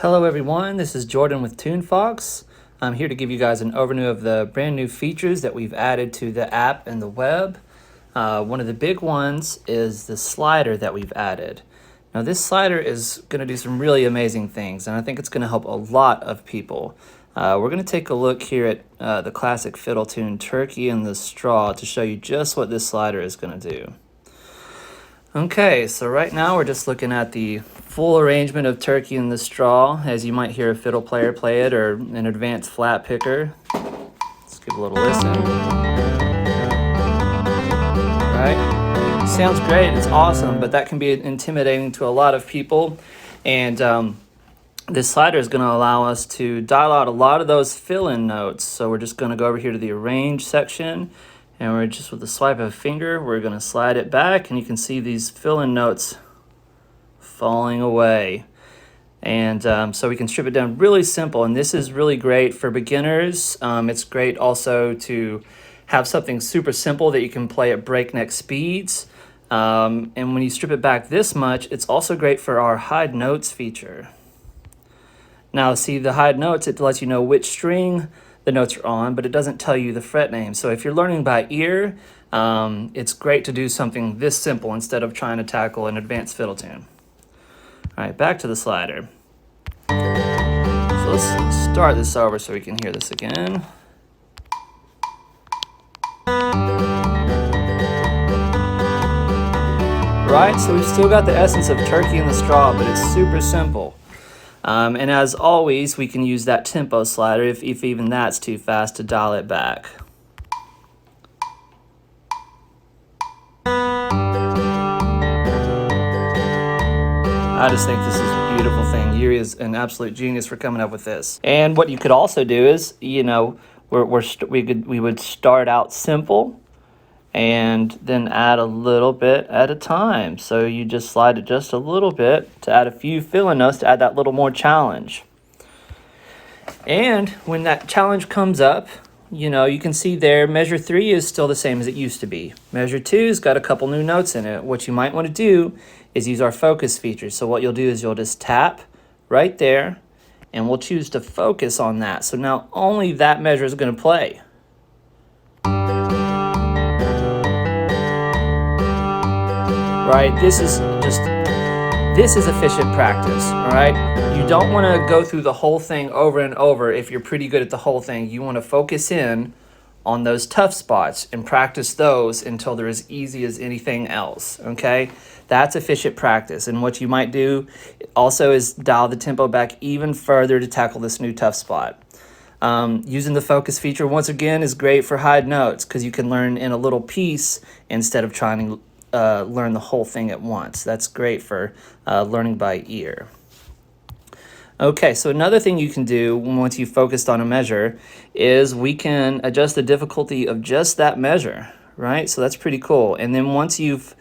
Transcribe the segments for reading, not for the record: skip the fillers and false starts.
Hello everyone, this is Jordan with Tunefox. I'm here to give you guys an overview of the brand new features that we've added to the app and the web. One of the big ones is the slider that we've added. Now this slider is going to do some really amazing things, and I think it's going to help a lot of people. We're going to take a look here at the classic fiddle tune Turkey in the Straw to show you just what this slider is going to do. Okay, so right now we're just looking at the full arrangement of Turkey in the Straw, as you might hear a fiddle player play it or an advanced flat picker. Let's give a little listen. Right? Sounds great, it's awesome, but that can be intimidating to a lot of people. And this slider is going to allow us to dial out a lot of those fill-in notes. So we're just going to go over here to the arrange section. And we're just with the swipe of a finger, we're going to slide it back, and you can see these fill-in notes falling away. And so we can strip it down really simple, and this is really great for beginners. It's great also to have something super simple that you can play at breakneck speeds. And when you strip it back this much, it's also great for our hide notes feature. Now see, the hide notes, it lets you know which string the notes are on, but it doesn't tell you the fret name. So if you're learning by ear, it's great to do something this simple instead of trying to tackle an advanced fiddle tune. All right, back to the slider. So let's start this over so we can hear this again. Right, so we've still got the essence of Turkey in the Straw, but it's super simple. And as always, we can use that tempo slider if even that's too fast to dial it back. I just think this is a beautiful thing. Yuri is an absolute genius for coming up with this. And what you could also do is, you know, we would start out simple and then add a little bit at a time. So you just slide it just a little bit to add a few fill-in notes to add that little more challenge. And when that challenge comes up, you know, you can see there measure 3 is still the same as it used to be. Measure 2's got a couple new notes in it. What you might want to do is use our focus feature. So what you'll do is you'll just tap right there and we'll choose to focus on that. So now only that measure is going to play. Right, this is efficient practice, all right? You don't want to go through the whole thing over and over if you're pretty good at the whole thing. You want to focus in on those tough spots and practice those until they're as easy as anything else, okay? That's efficient practice. And what you might do also is dial the tempo back even further to tackle this new tough spot. Using the focus feature, once again, is great for hide notes because you can learn in a little piece instead of trying to learn the whole thing at once. That's great for learning by ear. Okay, so another thing you can do once you've focused on a measure is we can adjust the difficulty of just that measure, right? So that's pretty cool. And then once you've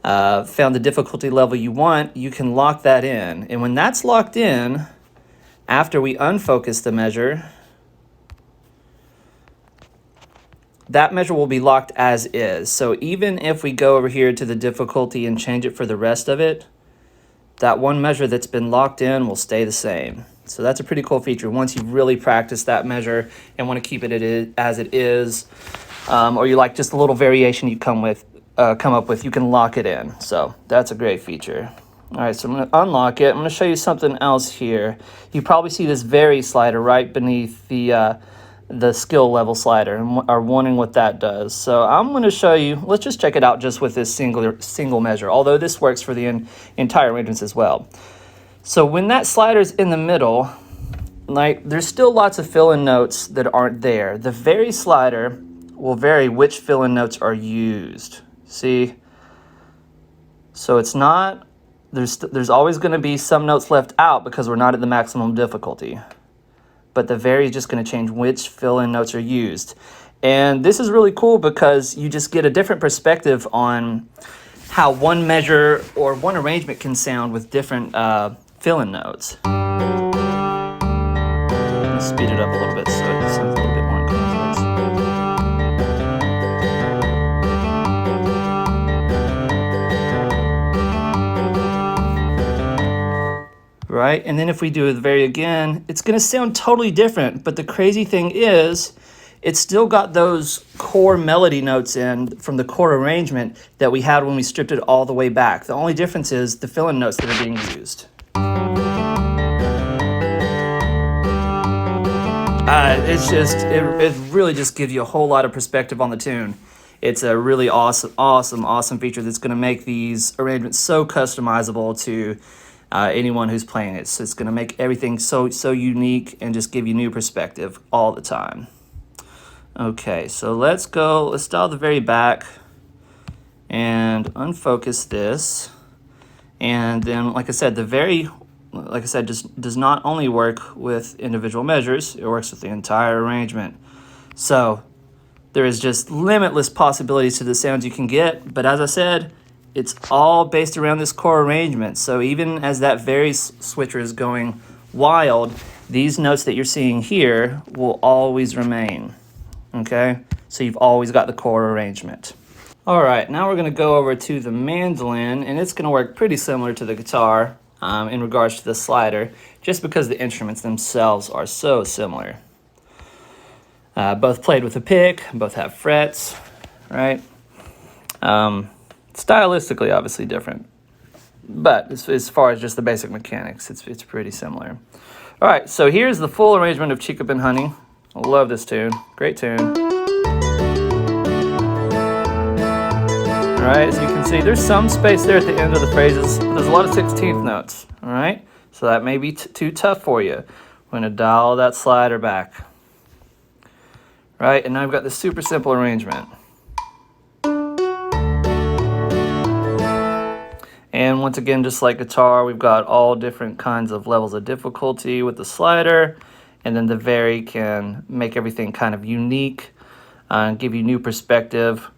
found the difficulty level you want, you can lock that in. And when that's locked in, after we unfocus the measure, that measure will be locked as is. So even if we go over here to the difficulty and change it for the rest of it, that one measure that's been locked in will stay the same. So that's a pretty cool feature. Once you've really practiced that measure and want to keep it as it is, or you like just a little variation you come up with, you can lock it in. So that's a great feature. All right, so I'm going to unlock it. I'm going to show you something else here. You probably see this vary slider right beneath the skill level slider and are wondering what that does. So I'm going to show you, let's just check it out just with this single measure, although this works for the entire arrangements as well. So when that slider's in the middle, like there's still lots of fill-in notes that aren't there. The vary slider will vary which fill-in notes are used. See? So it's not, there's always going to be some notes left out because we're not at the maximum difficulty. But the vary is just going to change which fill-in notes are used. And this is really cool because you just get a different perspective on how one measure or one arrangement can sound with different fill-in notes. Let's speed it up a little bit so it sounds a little bit more in context. Right? right? And then if we do the very again, it's going to sound totally different. But the crazy thing is, it's still got those core melody notes in from the core arrangement that we had when we stripped it all the way back. The only difference is the fill-in notes that are being used. It really just gives you a whole lot of perspective on the tune. It's a really awesome feature that's going to make these arrangements so customizable to anyone who's playing it. So it's going to make everything so unique and just give you new perspective all the time. Okay, so let's dial the very back and unfocus this. And then, like I said, just does not only work with individual measures, it works with the entire arrangement. So there is just limitless possibilities to the sounds you can get, but as I said, it's all based around this core arrangement. So even as that very switcher is going wild, these notes that you're seeing here will always remain. Okay, so you've always got the core arrangement. All right, now we're going to go over to the mandolin, and it's going to work pretty similar to the guitar in regards to the slider, just because the instruments themselves are so similar. Both played with a pick, both have frets, right? Stylistically, obviously different, but as far as just the basic mechanics, it's pretty similar. All right, so here's the full arrangement of Chica Been Honey. I love this tune. Great tune. All right, as you can see, there's some space there at the end of the phrases, but there's a lot of 16th notes. All right, so that may be too tough for you. We're going to dial that slider back. Right, and now I've got this super simple arrangement. And once again, just like guitar, we've got all different kinds of levels of difficulty with the slider. And then the vary can make everything kind of unique and give you new perspective.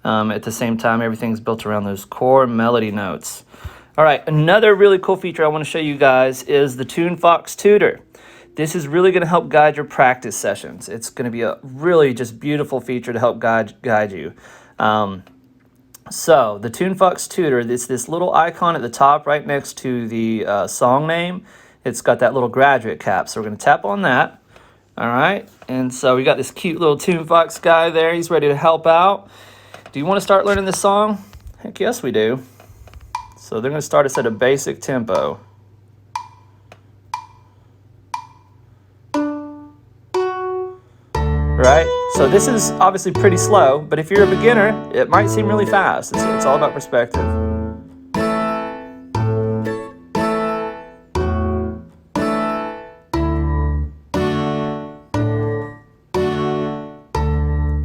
At the same time, everything's built around those core melody notes. All right, another really cool feature I want to show you guys is the Tunefox Tutor. This is really going to help guide your practice sessions. It's going to be a really just beautiful feature to help guide you. So the Tunefox Tutor, it's this little icon at the top right next to the song name. It's got that little graduate cap, so we're going to tap on that. All right, and so we got this cute little Tunefox guy there. He's ready to help out. Do you want to start learning this song? Heck yes, we do. So they're going to start us at a basic tempo. Right? So this is obviously pretty slow, but if you're a beginner, it might seem really fast. It's all about perspective.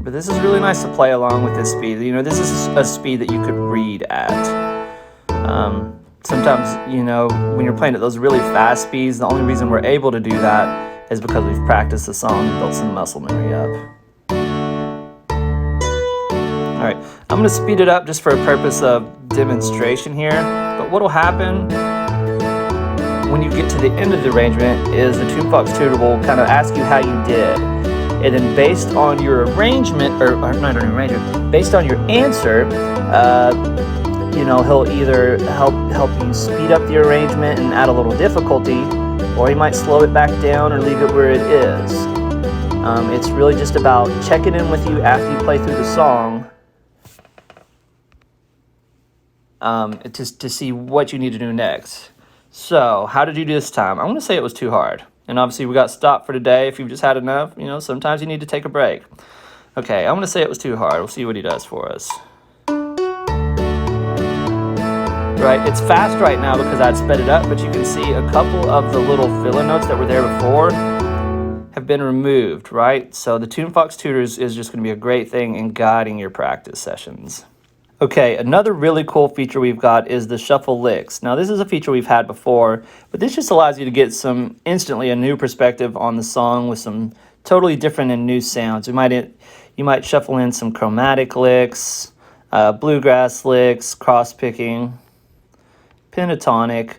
But this is really nice to play along with this speed. You know, this is a speed that you could read at. Sometimes, you know, when you're playing at those really fast speeds, the only reason we're able to do that is because we've practiced the song and built some muscle memory up. All right, I'm going to speed it up just for a purpose of demonstration here. But what will happen when you get to the end of the arrangement is the Tunefox Tutor will kind of ask you how you did. And then based on your arrangement, or not an arrangement, based on your answer, you know, he'll either help you speed up the arrangement and add a little difficulty, or he might slow it back down or leave it where it is. It's really just about checking in with you after you play through the song to see what you need to do next. So, how did you do this time? I'm going to say it was too hard. And obviously we got stopped for today. If you've just had enough, you know, sometimes you need to take a break. Okay, I'm going to say it was too hard. We'll see what he does for us. Right, it's fast right now because I'd sped it up, but you can see a couple of the little fill-in notes that were there before have been removed, right? So the Tunefox Tutor is just going to be a great thing in guiding your practice sessions. Okay, another really cool feature we've got is the shuffle licks. Now this is a feature we've had before, but this just allows you to get instantly a new perspective on the song with some totally different and new sounds. You might shuffle in some chromatic licks, bluegrass licks, cross-picking, pentatonic,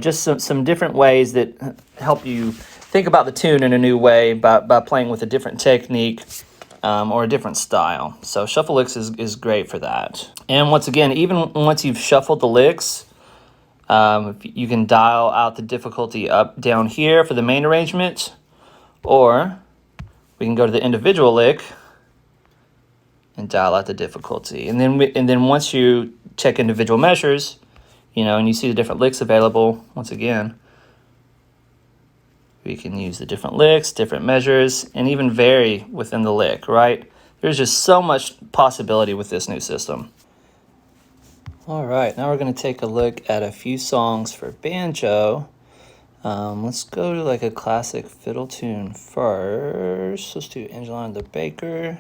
just some different ways that help you think about the tune in a new way by playing with a different technique or a different style. So shuffle licks is great for that. And once again, even once you've shuffled the licks, You can dial out the difficulty up down here for the main arrangement, or we can go to the individual lick and dial out the difficulty. And then once you check individual measures, you know, and you see the different licks available, once again, we can use the different licks, different measures, and even vary within the lick, right? There's just so much possibility with this new system. All right, now we're going to take a look at a few songs for banjo. Let's go to like a classic fiddle tune first. Let's do Angelina the Baker.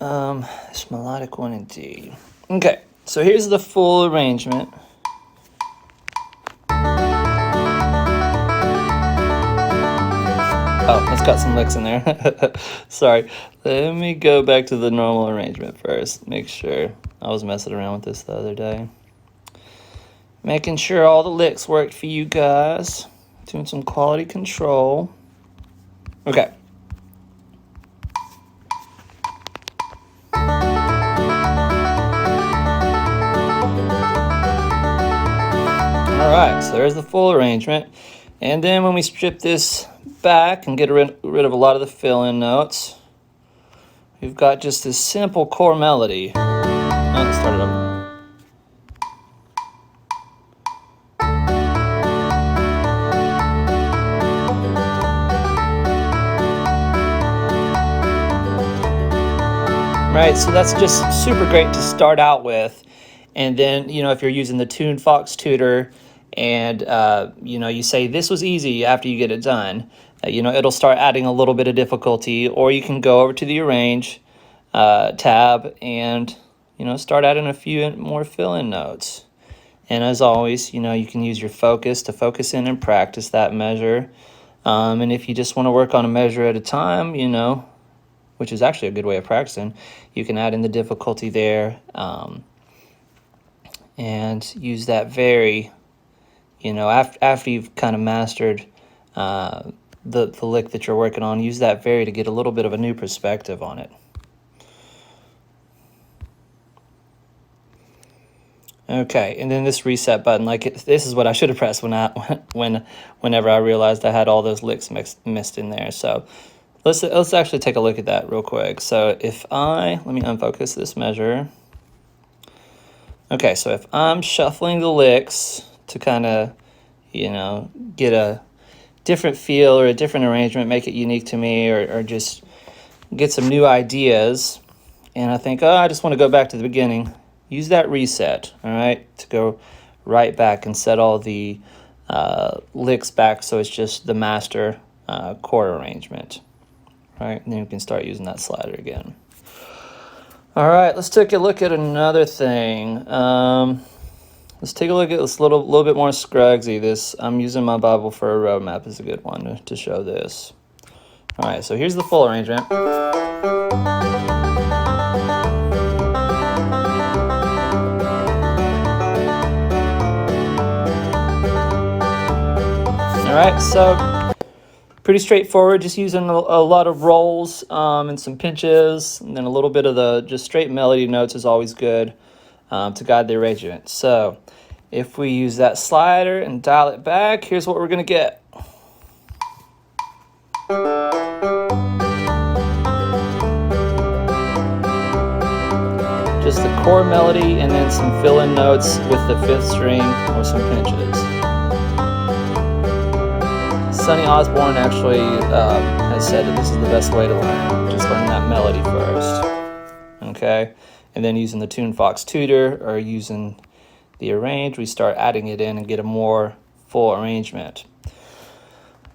This melodic one in D. Okay, so here's the full arrangement. Oh, it's got some licks in there. Sorry. Let me go back to the normal arrangement first. Make sure. I was messing around with this the other day. Making sure all the licks worked for you guys. Doing some quality control. Okay. Alright, so there's the full arrangement. And then when we strip this back and get rid of a lot of the fill-in notes, we've got just this simple core melody. Oh, let's start it over. Right, so that's just super great to start out with. And then, you know, if you're using the Tunefox Tutor and, you know, you say this was easy after you get it done, you know, it'll start adding a little bit of difficulty, or you can go over to the Arrange tab and, you know, start adding a few more fill-in notes. And as always, you know, you can use your focus to focus in and practice that measure. And if you just want to work on a measure at a time, you know, which is actually a good way of practicing, you can add in the difficulty there and use that vary, you know, after you've kind of mastered the lick that you're working on, use that vary to get a little bit of a new perspective on it. Okay, and then this reset button, like this is what I should have pressed whenever I realized I had all those licks mixed in there. So let's actually take a look at that real quick. So let me unfocus this measure. Okay, so if I'm shuffling the licks to kind of, you know, get a different feel or a different arrangement, make it unique to me, or just get some new ideas, and I think, oh, I just want to go back to the beginning, use that reset, all right, to go right back and set all the licks back so it's just the master chord arrangement, right? And then you can start using that slider again. All right, let's take a look at another thing. Let's take a look at this little bit more Scruggsy. This, I'm using my Bible for a roadmap, is a good one to show this. All right, so here's the full arrangement. All right, so pretty straightforward, just using a lot of rolls and some pinches, and then a little bit of the just straight melody notes is always good to guide the arrangement. So if we use that slider and dial it back, here's what we're going to get. Just the core melody and then some fill-in notes with the fifth string or some pinches. Sonny Osborne actually has said that this is the best way to learn. Just learn that melody first. Okay? And then using the Tunefox Tutor or using the Arrange, we start adding it in and get a more full arrangement.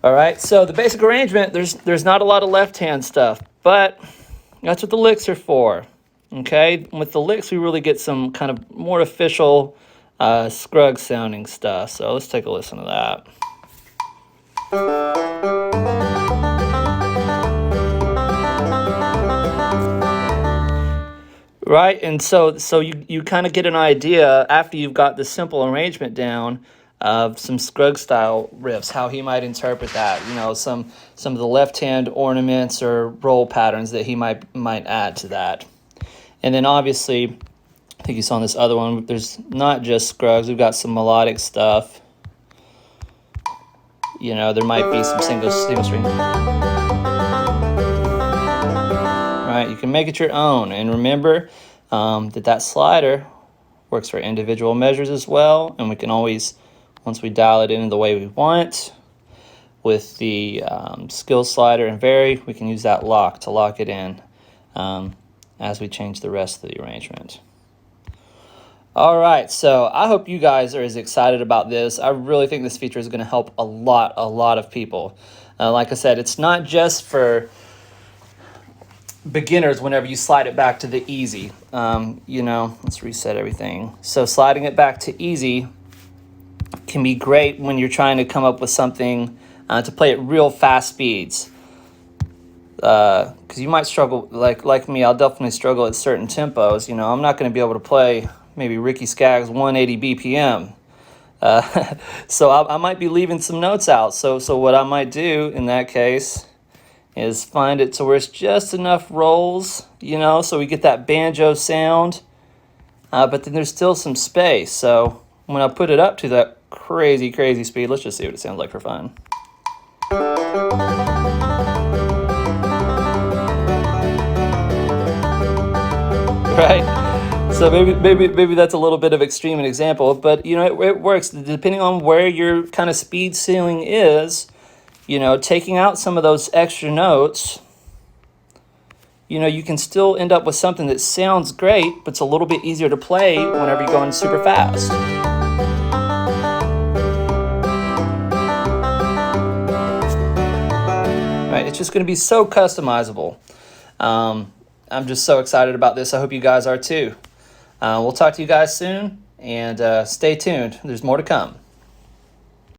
All right, so the basic arrangement, there's not a lot of left-hand stuff, but that's what the licks are for. Okay? With the licks, we really get some kind of more official Scruggs-sounding stuff. So let's take a listen to that. Right, and so you kind of get an idea after you've got the simple arrangement down of some Scruggs style riffs, how he might interpret that. You know, some of the left hand ornaments or roll patterns that he might add to that. And then obviously I think you saw in this other one, there's not just scrugs, we've got some melodic stuff. You know, there might be some single string. Right, you can make it your own. And remember that slider works for individual measures as well. And we can always, once we dial it in the way we want, with the skill slider and vary, we can use that lock to lock it in as we change the rest of the arrangement. All right, so I hope you guys are as excited about this. I really think this feature is going to help a lot of people. Like I said, it's not just for beginners whenever you slide it back to the easy. You know, let's reset everything. So sliding it back to easy can be great when you're trying to come up with something to play at real fast speeds. Because you might struggle, like me, I'll definitely struggle at certain tempos. You know, I'm not going to be able to play maybe Ricky Skaggs 180 BPM. So I might be leaving some notes out. So what I might do in that case is find it to where it's just enough rolls, you know, so we get that banjo sound, but then there's still some space. So when I put it up to that crazy speed, let's just see what it sounds like for fun. Right? So maybe that's a little bit of extreme an example, but you know, it works depending on where your kind of speed ceiling is. You know, taking out some of those extra notes, you know, you can still end up with something that sounds great, but it's a little bit easier to play whenever you're going super fast. Right, it's just going to be so customizable. I'm just so excited about this. I hope you guys are too. We'll talk to you guys soon, and stay tuned. There's more to come.